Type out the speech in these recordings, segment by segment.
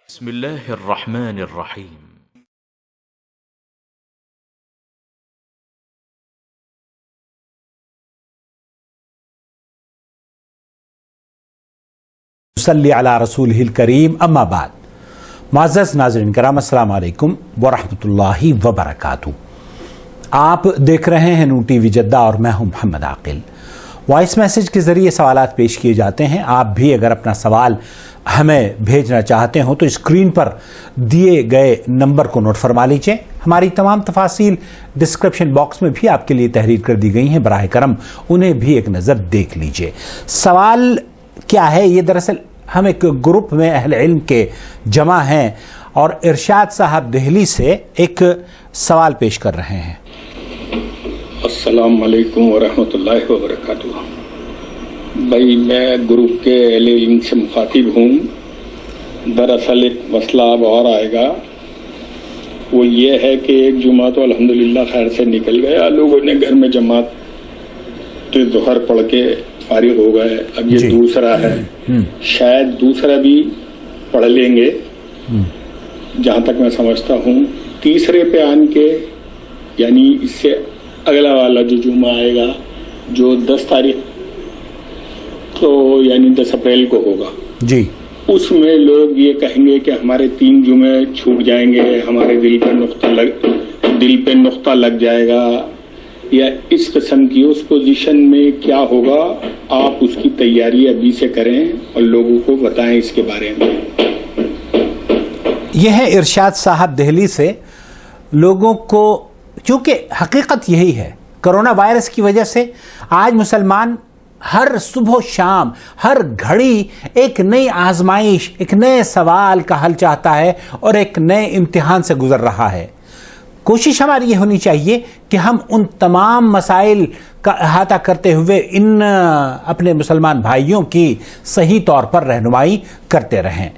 بسم اللہ الرحمن الرحیم۔ صلی علی رسولہ الکریم، اما بعد۔ معزز ناظرین کرام، السلام علیکم ورحمۃ اللہ وبرکاتہ۔ آپ دیکھ رہے ہیں نون ٹی وی جدہ اور میں ہوں محمد عاقل۔ وائس میسج کے ذریعے سوالات پیش کیے جاتے ہیں۔ آپ بھی اگر اپنا سوال ہمیں بھیجنا چاہتے ہوں تو اسکرین پر دیے گئے نمبر کو نوٹ فرما لیجیے۔ ہماری تمام تفاصیل ڈسکرپشن باکس میں بھی آپ کے لیے تحریر کر دی گئی ہیں، براہ کرم انہیں بھی ایک نظر دیکھ لیجیے۔ سوال کیا ہے؟ یہ دراصل ہم ایک گروپ میں اہل علم کے جمع ہیں اور ارشاد صاحب دہلی سے ایک سوال پیش کر رہے ہیں۔ السلام علیکم ورحمۃ اللہ وبرکاتہ۔ بھائی، میں گروپ کے اہل علم سے مخاطب ہوں۔ دراصل ایک مسئلہ اب اور آئے گا، وہ یہ ہے کہ ایک جمعہ تو الحمدللہ خیر سے نکل گیا، لوگوں نے گھر میں جماعت ظہر پڑھ کے فارغ ہو گئے۔ اب یہ دوسرا ہے، شاید دوسرا بھی پڑھ لیں گے جہاں تک میں سمجھتا ہوں۔ تیسرے پہ آن کے یعنی اس سے اگلا والا جو جمعہ آئے گا، جو 10 تاریخ تو یعنی 10 اپریل کو ہوگا، جی، اس میں لوگ یہ کہیں گے کہ ہمارے 3 جمعے چھوٹ جائیں گے، ہمارے دل پہ نقطہ لگ جائے گا، یا اس قسم کی اس پوزیشن میں کیا ہوگا؟ آپ اس کی تیاری ابھی سے کریں اور لوگوں کو بتائیں اس کے بارے میں۔ یہ ہے ارشاد صاحب دہلی سے۔ لوگوں کو، چونکہ حقیقت یہی ہے، کرونا وائرس کی وجہ سے آج مسلمان ہر صبح و شام، ہر گھڑی ایک نئی آزمائش، ایک نئے سوال کا حل چاہتا ہے اور ایک نئے امتحان سے گزر رہا ہے۔ کوشش ہماری یہ ہونی چاہیے کہ ہم ان تمام مسائل کا احاطہ کرتے ہوئے ان اپنے مسلمان بھائیوں کی صحیح طور پر رہنمائی کرتے رہیں۔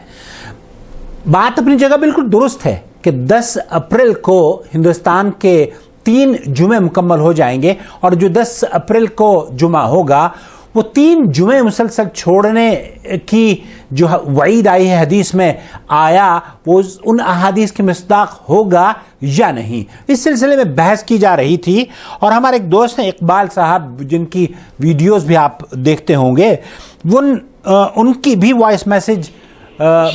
بات اپنی جگہ بالکل درست ہے کہ 10 اپریل کو ہندوستان کے 3 جمعے مکمل ہو جائیں گے، اور جو 10 اپریل کو جمعہ ہوگا وہ 3 جمعے مسلسل چھوڑنے کی جو وعید آئی ہے حدیث میں آیا، وہ ان احادیث کے مصداق ہوگا یا نہیں، اس سلسلے میں بحث کی جا رہی تھی۔ اور ہمارے ایک دوست ہیں اقبال صاحب، جن کی ویڈیوز بھی آپ دیکھتے ہوں گے، ان کی بھی وائس میسج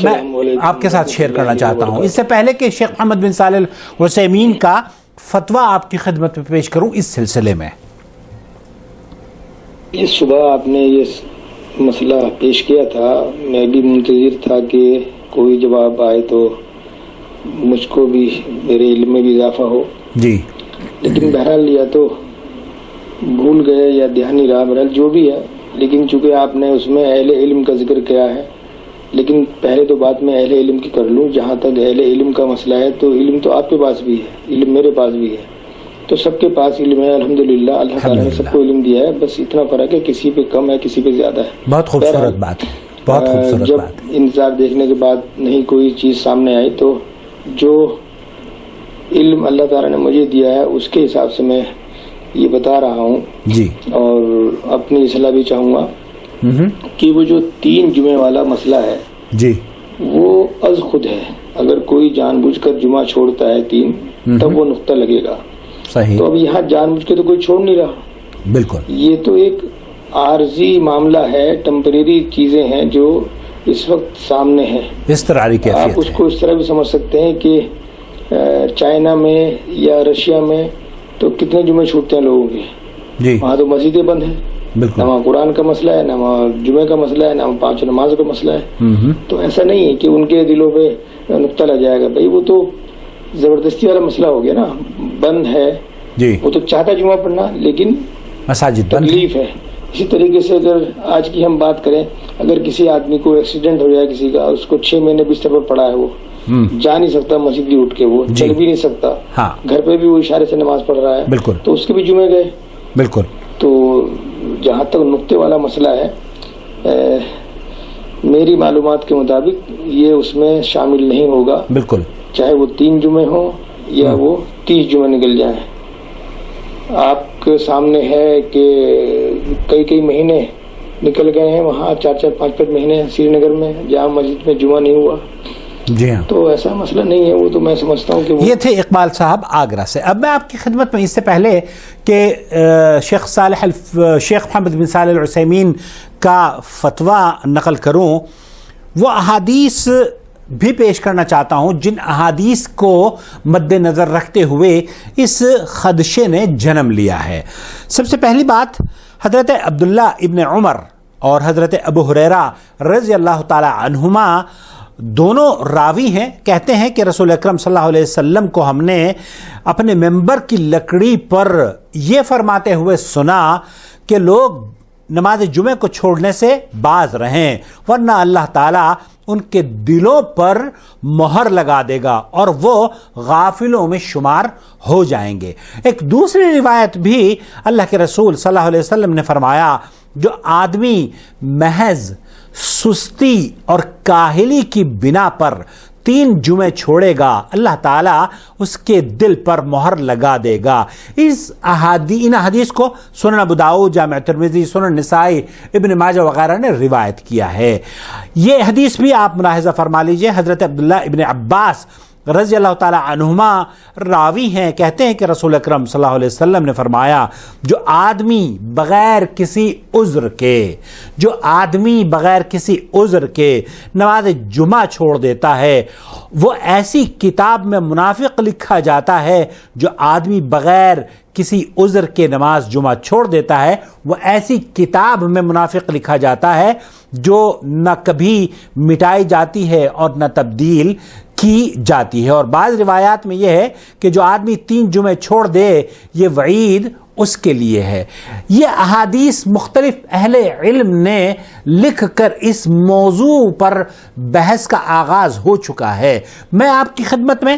میں آپ کے ساتھ شیئر کرنا چاہتا ہوں۔ اس سے پہلے کہ شیخ محمد بن صالح العثیمین کا فتویٰ آپ کی خدمت میں پیش کروں اس سلسلے میں۔ اس صبح آپ نے یہ مسئلہ پیش کیا تھا، میں بھی منتظر تھا کہ کوئی جواب آئے تو مجھ کو بھی میرے علم میں بھی اضافہ ہو، جی، لیکن بہرحال یا تو بھول گئے یا دھیان نہیں رہا، بہرحال جو بھی ہے۔ لیکن چونکہ آپ نے اس میں اہل علم کا ذکر کیا ہے، لیکن پہلے تو بات میں اہل علم کی کر لوں۔ جہاں تک اہل علم کا مسئلہ ہے تو علم تو آپ کے پاس بھی ہے، علم میرے پاس بھی ہے، تو سب کے پاس علم ہے الحمدللہ۔ اللہ تعالیٰ نے سب کو علم دیا ہے، بس اتنا فرق ہے کسی پہ کم ہے کسی پہ زیادہ ہے۔ بہت خوبصورت بات ہے، بہت خوبصورت جب بات۔ انتظار دیکھنے کے بعد نہیں کوئی چیز سامنے آئی تو جو علم اللہ تعالیٰ نے مجھے دیا ہے اس کے حساب سے میں یہ بتا رہا ہوں، جی، اور اپنی اصلاح بھی چاہوں گا کہ وہ جو 3 جمعے والا مسئلہ ہے، جی، وہ از خود ہے۔ اگر کوئی جان بوجھ کر جمعہ چھوڑتا ہے 3، تب وہ نقطہ لگے گا، صحیح۔ تو اب یہاں جان بوجھ کے تو کوئی چھوڑ نہیں رہا، بالکل۔ یہ تو ایک عارضی معاملہ ہے، ٹیمپریری چیزیں ہیں جو اس وقت سامنے ہیں، اضطراری کیفیت۔ آپ اس کو اس طرح بھی سمجھ سکتے ہیں کہ چائنا میں یا رشیا میں تو کتنے جمعے چھوٹتے ہیں لوگوں کے، جی، وہاں تو مسجدیں بند ہیں، نہ وہاں قرآن کا مسئلہ ہے، نہ وہاں جمعے کا مسئلہ ہے، نہ وہاں 5 نماز کا مسئلہ ہے۔ تو ایسا نہیں ہے کہ ان کے دلوں پہ نقطہ لگ جائے گا، بھائی وہ تو زبردستی والا مسئلہ ہو گیا نا، بند ہے، جی، وہ تو چاہتا جمعہ پڑھنا لیکن مساجد تکلیف ہے۔ اسی طریقے سے اگر آج کی ہم بات کریں، اگر کسی آدمی کو ایکسیڈنٹ ہو جائے کسی کا، اس کو 6 مہینے بستر پر پڑا ہے، وہ جا نہیں سکتا مسجد بھی اٹھ کے، وہ چل بھی نہیں سکتا، گھر پہ بھی وہ اشارے سے نماز پڑھ رہا ہے، بالکل، تو اس کے بھی جمعے گئے، بالکل۔ تو جہاں تک نقطے والا مسئلہ ہے، میری معلومات کے مطابق یہ اس میں شامل نہیں ہوگا، بالکل، چاہے وہ 3 جمعے ہوں یا وہ 30 جمعے نکل جائیں۔ آپ کے سامنے ہے کہ کئی مہینے نکل گئے ہیں، وہاں 4-4 5-5 مہینے سری نگر میں جہاں مسجد میں جمعہ نہیں ہوا، جی ہاں، تو ایسا مسئلہ نہیں ہے. وہ تو میں سمجھتا ہوں کہ یہ تھے اقبال صاحب آگرہ سے. اب میں آپ کی خدمت میں اس سے پہلے کہ شیخ محمد بن صالح العثیمین کا فتویٰ نقل کروں، وہ احادیث بھی پیش کرنا چاہتا ہوں جن احادیث کو مد نظر رکھتے ہوئے اس خدشے نے جنم لیا ہے. سب سے پہلی بات، حضرت عبداللہ ابن عمر اور حضرت ابو ہریرہ رضی اللہ تعالی عنہما دونوں راوی ہیں، کہتے ہیں کہ رسول اکرم صلی اللہ علیہ وسلم کو ہم نے اپنے ممبر کی لکڑی پر یہ فرماتے ہوئے سنا کہ لوگ نماز جمعہ کو چھوڑنے سے باز رہیں ورنہ اللہ تعالیٰ ان کے دلوں پر مہر لگا دے گا اور وہ غافلوں میں شمار ہو جائیں گے. ایک دوسری روایت بھی اللہ کے رسول صلی اللہ علیہ وسلم نے فرمایا، جو آدمی محض سستی اور کاہلی کی بنا پر 3 جمعے چھوڑے گا اللہ تعالیٰ اس کے دل پر مہر لگا دے گا. ان حدیث کو سنن ابو داؤد، جامع ترمذی، سنن نسائی، ابن ماجہ وغیرہ نے روایت کیا ہے. یہ حدیث بھی آپ ملاحظہ فرما لیجئے، حضرت عبداللہ ابن عباس رضی اللہ تعالی عنہما راوی ہیں، کہتے ہیں کہ رسول اکرم صلی اللہ علیہ وسلم نے فرمایا، جو آدمی بغیر کسی عذر کے نماز جمعہ چھوڑ دیتا ہے وہ ایسی کتاب میں منافق لکھا جاتا ہے. جو آدمی بغیر کسی عذر کے نماز جمعہ چھوڑ دیتا ہے وہ ایسی کتاب میں منافق لکھا جاتا ہے جو نہ کبھی مٹائی جاتی ہے اور نہ تبدیل کی جاتی ہے. اور بعض روایات میں یہ ہے کہ جو آدمی 3 جمعے چھوڑ دے یہ وعید اس کے لیے ہے. یہ احادیث مختلف اہل علم نے لکھ کر اس موضوع پر بحث کا آغاز ہو چکا ہے. میں آپ کی خدمت میں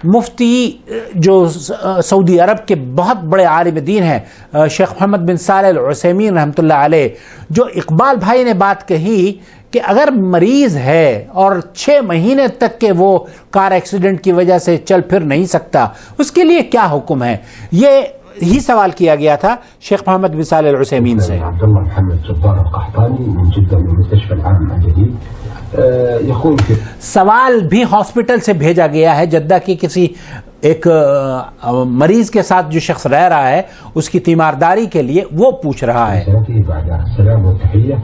مفتی جو سعودی عرب کے بہت بڑے عالم دین ہیں شیخ محمد بن صالح العثیمین رحمۃ اللہ علیہ، جو اقبال بھائی نے بات کہی کہ اگر مریض ہے اور 6 مہینے تک کہ وہ کار ایکسیڈنٹ کی وجہ سے چل پھر نہیں سکتا، اس کے لیے کیا حکم ہے، یہ ہی سوال کیا گیا تھا شیخ محمد بن صالح العثیمین سے. عبداللہ محمد جبار القحطانی من جدہ من مستشفى العام الجدید يقول کہ سوال بھی ہاسپٹل سے بھیجا گیا ہے جدہ کی کسی ایک مریض کے ساتھ جو شخص رہ رہا ہے اس کی تیمارداری کے لیے، وہ پوچھ رہا ہے. السلام والتحیہ.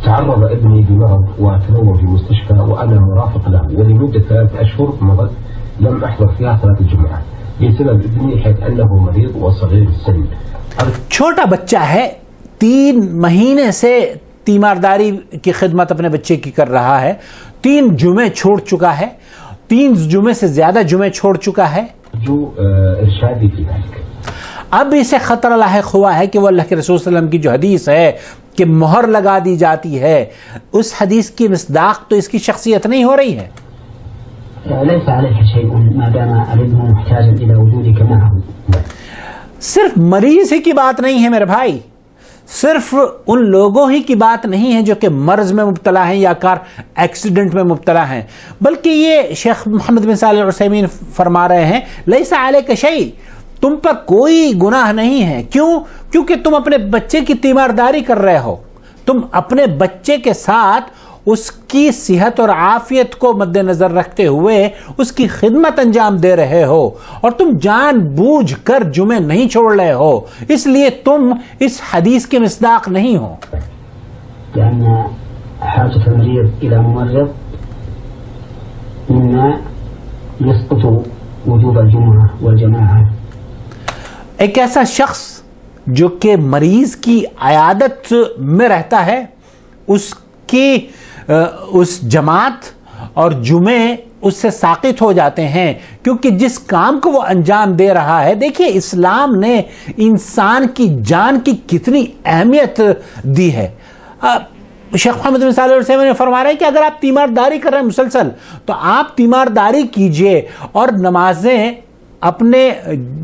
تعرض ابني بمرض وتنوم في مستشفى وأنا مرافق له ولمدة 3 أشهر مضت لم أحضر فيها صلاة الجمعة بسبب ابني حيث أنه مريض وصغير السن. چھوٹا بچہ ہے، 3 مہینے سے تیمارداری کی خدمت اپنے بچے کی کر رہا ہے، 3 جمعے چھوڑ چکا ہے، 3 جمعے سے زیادہ جمعے چھوڑ چکا ہے. جو ارشادی کی ذلك اب اسے خطرہ لاحق ہوا ہے کہ وہ اللہ کے رسول صلی اللہ علیہ وسلم کی جو حدیث ہے کہ مہر لگا دی جاتی ہے، اس حدیث کی مصداق تو اس کی شخصیت نہیں ہو رہی ہے. ليس عليك شيء ما دام ابنه محتاجا الى وجودك معه. صرف مریض ہی کی بات نہیں ہے میرے بھائی، صرف ان لوگوں ہی کی بات نہیں ہے جو کہ مرض میں مبتلا ہیں یا کار ایکسیڈنٹ میں مبتلا ہیں، بلکہ یہ شیخ محمد بن صالح العثیمین فرما رہے ہیں لیس علیک شیء، تم پر کوئی گناہ نہیں ہے. کیونکہ تم اپنے بچے کی تیمارداری کر رہے ہو، تم اپنے بچے کے ساتھ اس کی صحت اور عافیت کو مد نظر رکھتے ہوئے اس کی خدمت انجام دے رہے ہو، اور تم جان بوجھ کر جمعے نہیں چھوڑ رہے ہو، اس لیے تم اس حدیث کے مصداق نہیں ہو. لأن حاجة المريض إلى ممرض مما يسقط وجوب الجمعة والجماعة. ایک ایسا شخص جو کہ مریض کی عیادت میں رہتا ہے، اس جماعت اور جمعے اس سے ساقط ہو جاتے ہیں، کیونکہ جس کام کو وہ انجام دے رہا ہے. دیکھیے اسلام نے انسان کی جان کی کتنی اہمیت دی ہے. شیخ محمد بن صالح العثیمین نے فرما رہے ہیں کہ اگر آپ تیمارداری کر رہے ہیں مسلسل تو آپ تیمارداری کیجئے اور نمازیں اپنے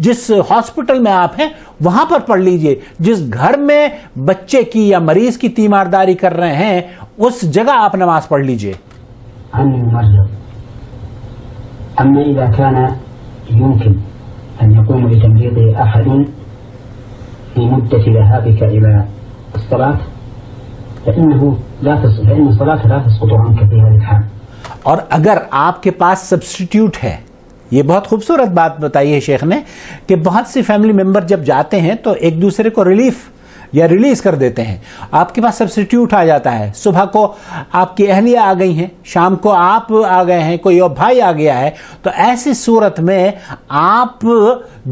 جس ہاسپٹل میں آپ ہیں وہاں پر پڑھ لیجئے، جس گھر میں بچے کی یا مریض کی تیمارداری کر رہے ہیں اس جگہ آپ نماز پڑھ لیجئے. أما إذا كان يمكن أن يقوم بتمريض أحد في مدة ذهابك إلى الصلاة فإن الصلاة لا تسقط عنك في هذه الحال. اور اگر آپ کے پاس سبسٹیٹیوٹ ہے، یہ بہت خوبصورت بات بتائی ہے شیخ نے کہ بہت سی فیملی ممبر جب جاتے ہیں تو ایک دوسرے کو ریلیف یا ریلیز کر دیتے ہیں. آپ کے پاس سبسٹیٹیوٹ آ جاتا ہے، صبح کو آپ کی اہلیہ آ گئی ہیں، شام کو آپ آ گئے ہیں، کوئی اور بھائی آ گیا ہے، تو ایسی صورت میں آپ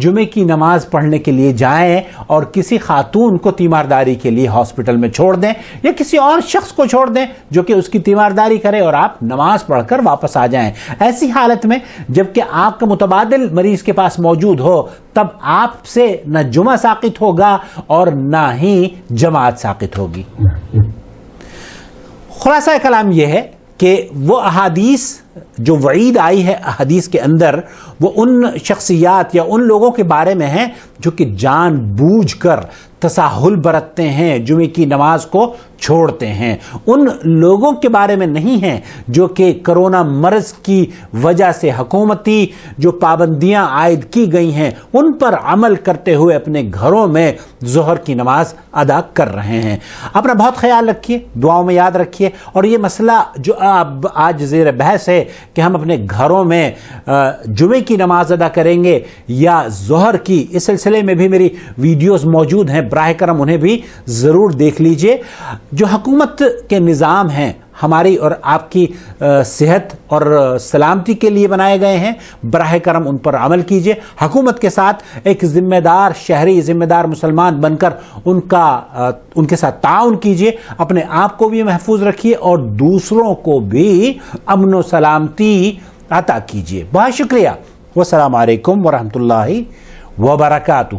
جمعے کی نماز پڑھنے کے لیے جائیں اور کسی خاتون کو تیمارداری کے لیے ہاسپٹل میں چھوڑ دیں یا کسی اور شخص کو چھوڑ دیں جو کہ اس کی تیمارداری کرے اور آپ نماز پڑھ کر واپس آ جائیں. ایسی حالت میں جبکہ آپ کا متبادل مریض کے پاس موجود ہو تب آپ سے نہ جمعہ ساقط ہوگا اور نہ ہی جماعت ساقط ہوگی. خلاصہ کلام یہ ہے کہ وہ احادیث جو وعید آئی ہے احادیث کے اندر وہ ان شخصیات یا ان لوگوں کے بارے میں ہیں جو کہ جان بوجھ کر تساہل برتتے ہیں، جمعے کی نماز کو چھوڑتے ہیں. ان لوگوں کے بارے میں نہیں ہیں جو کہ کرونا مرض کی وجہ سے حکومتی جو پابندیاں عائد کی گئی ہیں ان پر عمل کرتے ہوئے اپنے گھروں میں ظہر کی نماز ادا کر رہے ہیں. اپنا بہت خیال رکھیے، دعاؤں میں یاد رکھیے. اور یہ مسئلہ جو اب آج زیر بحث ہے کہ ہم اپنے گھروں میں جمعے کی نماز ادا کریں گے یا ظہر کی، اس سلسلے میں بھی میری ویڈیوز موجود ہیں، براہ کرم انہیں بھی ضرور دیکھ لیجئے. جو حکومت کے نظام ہیں ہماری اور آپ کی صحت اور سلامتی کے لیے بنائے گئے ہیں، براہ کرم ان پر عمل کیجئے. حکومت کے ساتھ ایک ذمہ دار شہری، ذمہ دار مسلمان بن کر ان کے ساتھ تعاون کیجئے. اپنے آپ کو بھی محفوظ رکھیے اور دوسروں کو بھی امن و سلامتی عطا کیجئے. بہت شکریہ. والسلام علیکم ورحمۃ اللہ وبرکاتہ.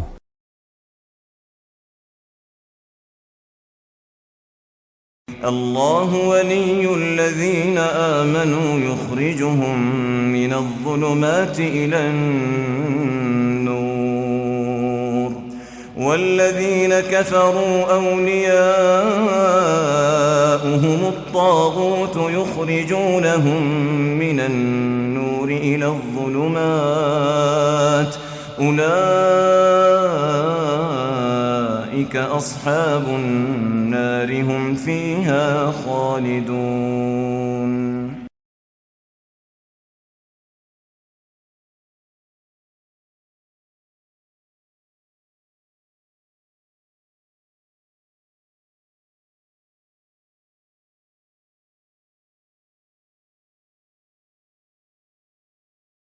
الله ولي الذين آمنوا يخرجهم من الظلمات إلى النور والذين كفروا أولياؤهم الطاغوت يخرجونهم من النور إلى الظلمات أولئك أصحاب النار هم فيها خالدون.